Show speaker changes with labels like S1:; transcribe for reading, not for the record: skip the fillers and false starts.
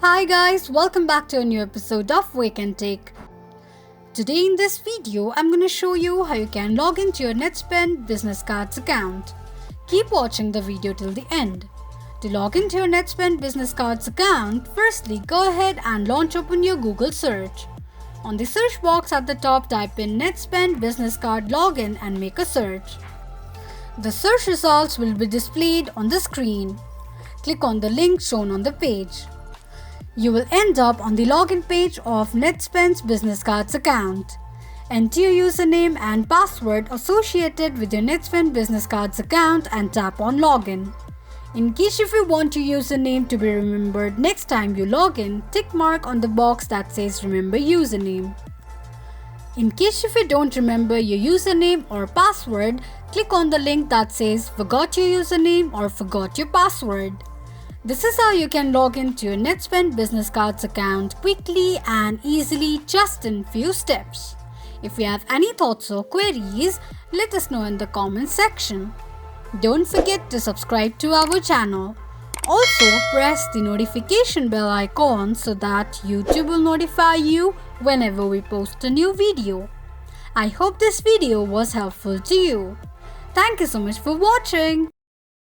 S1: Hi guys, welcome back to a new episode of Wake&Tech. Today in this video, I'm going to show you how you can log into your Netspend Business Cards account. Keep watching the video till the end. To log into your Netspend Business Cards account, firstly go ahead and launch open your Google search. On the search box at the top, type in Netspend Business Card Login and make a search. The search results will be displayed on the screen. Click on the link shown on the page. You will end up on the login page of Netspend's Business Cards account. Enter your username and password associated with your Netspend Business Cards account and tap on Login. In case if you want your username to be remembered next time you log in, tick mark on the box that says Remember Username. In case if you don't remember your username or password, click on the link that says Forgot your username or Forgot your password. This is how you can log into your Netspend Business Cards account quickly and easily just in few steps. If you have any thoughts or queries, let us know in the comments section. Don't forget to subscribe to our channel. Also, press the notification bell icon so that YouTube will notify you whenever we post a new video. I hope this video was helpful to you. Thank you so much for watching.